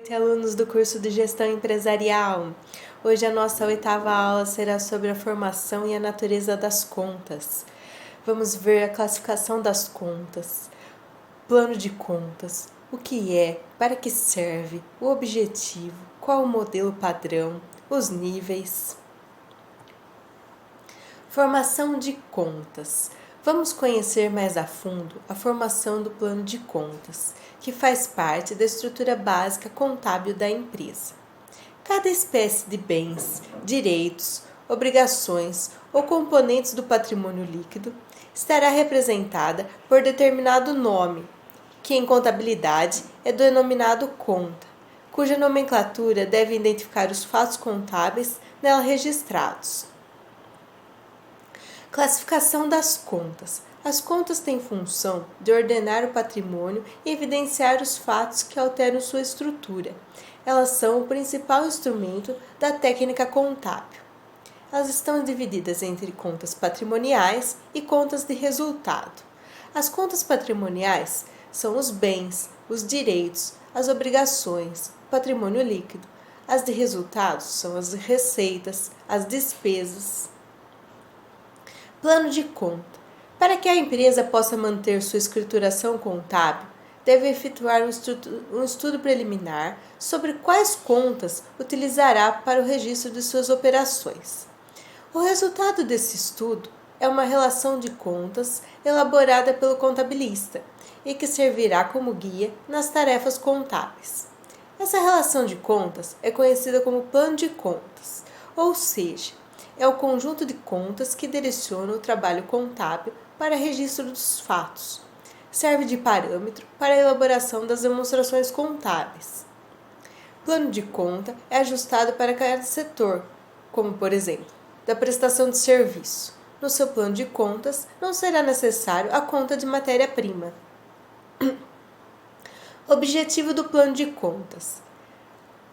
Noite, alunos do curso de Gestão Empresarial. Hoje a nossa 8ª aula será sobre a formação e a natureza das contas. Vamos ver a classificação das contas, plano de contas, o que é, para que serve, o objetivo, qual o modelo padrão, os níveis. Formação de contas. Vamos conhecer mais a fundo a formação do plano de contas, que faz parte da estrutura básica contábil da empresa. Cada espécie de bens, direitos, obrigações ou componentes do patrimônio líquido estará representada por determinado nome, que em contabilidade é denominado conta, cuja nomenclatura deve identificar os fatos contábeis nela registrados. Classificação das contas. As contas têm função de ordenar o patrimônio e evidenciar os fatos que alteram sua estrutura. Elas são o principal instrumento da técnica contábil. Elas estão divididas entre contas patrimoniais e contas de resultado. As contas patrimoniais são os bens, os direitos, as obrigações, o patrimônio líquido. As de resultados são as receitas, as despesas. Plano de conta. Para que a empresa possa manter sua escrituração contábil, deve efetuar um estudo preliminar sobre quais contas utilizará para o registro de suas operações. O resultado desse estudo é uma relação de contas elaborada pelo contabilista e que servirá como guia nas tarefas contábeis. Essa relação de contas é conhecida como plano de contas, ou seja, é o conjunto de contas que direciona o trabalho contábil para registro dos fatos. Serve de parâmetro para a elaboração das demonstrações contábeis. Plano de conta é ajustado para cada setor, como, por exemplo, da prestação de serviço. No seu plano de contas, não será necessário a conta de matéria-prima. Objetivo do plano de contas: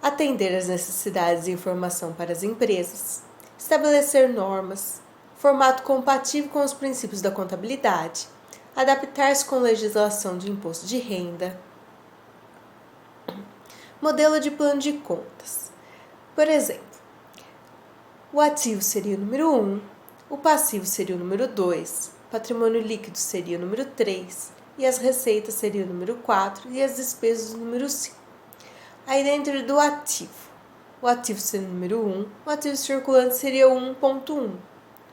atender às necessidades de informação para as empresas, estabelecer normas, formato compatível com os princípios da contabilidade, adaptar-se com legislação de imposto de renda. Modelo de plano de contas. Por exemplo, o ativo seria o número 1, o passivo seria o número 2, o patrimônio líquido seria o número 3, e as receitas seriam o número 4 e as despesas o número 5. Aí dentro do ativo, o ativo seria o número 1, o ativo circulante seria o 1.1,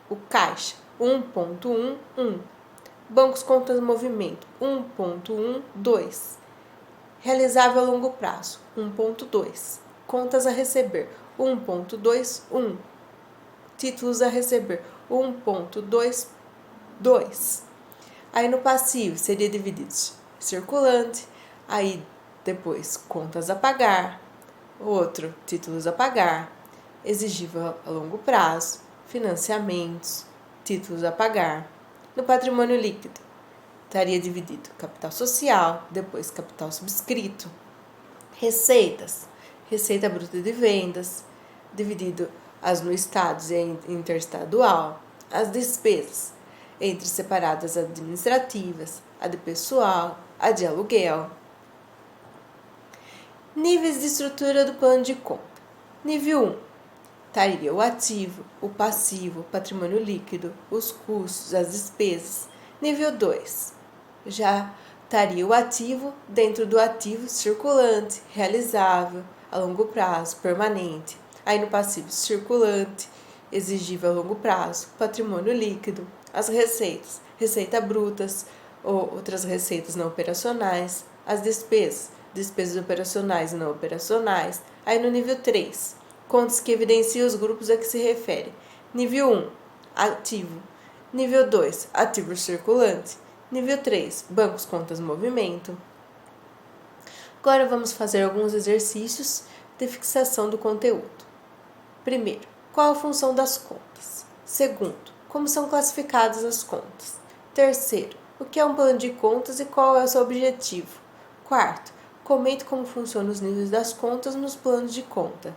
o caixa 1.11, bancos contas movimento 1.12, realizável a longo prazo 1.2, contas a receber 1.21, títulos a receber 1.22. Aí no passivo seria dividido circulante, aí depois contas a pagar, outro, títulos a pagar, exigível a longo prazo, financiamentos, títulos a pagar. No patrimônio líquido, estaria dividido capital social, depois capital subscrito. Receitas, receita bruta de vendas, dividido as no estados e interestadual. As despesas, entre separadas administrativas, a de pessoal, a de aluguel. Níveis de estrutura do plano de conta. Nível 1. Estaria o ativo, o passivo, o patrimônio líquido, os custos, as despesas. Nível 2. Já estaria o ativo dentro do ativo circulante, realizável, a longo prazo, permanente. Aí no passivo circulante, exigível a longo prazo, patrimônio líquido, as receitas, receita brutas ou outras receitas não operacionais, as despesas operacionais e não operacionais. Aí no nível 3, contas que evidenciam os grupos a que se refere. Nível 1, ativo. Nível 2, ativo circulante. Nível 3, bancos, contas, movimento. Agora vamos fazer alguns exercícios de fixação do conteúdo. Primeiro, qual a função das contas? Segundo, como são classificadas as contas? Terceiro, o que é um plano de contas e qual é o seu objetivo? Quarto, comente como funcionam os níveis das contas nos planos de conta.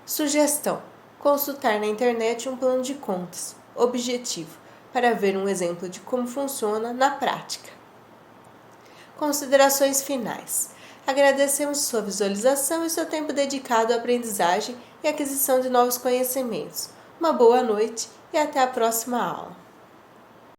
Sugestão: consultar na internet um plano de contas. Objetivo: para ver um exemplo de como funciona na prática. Considerações finais. Agradecemos sua visualização e seu tempo dedicado à aprendizagem e aquisição de novos conhecimentos. Uma boa noite e até a próxima aula.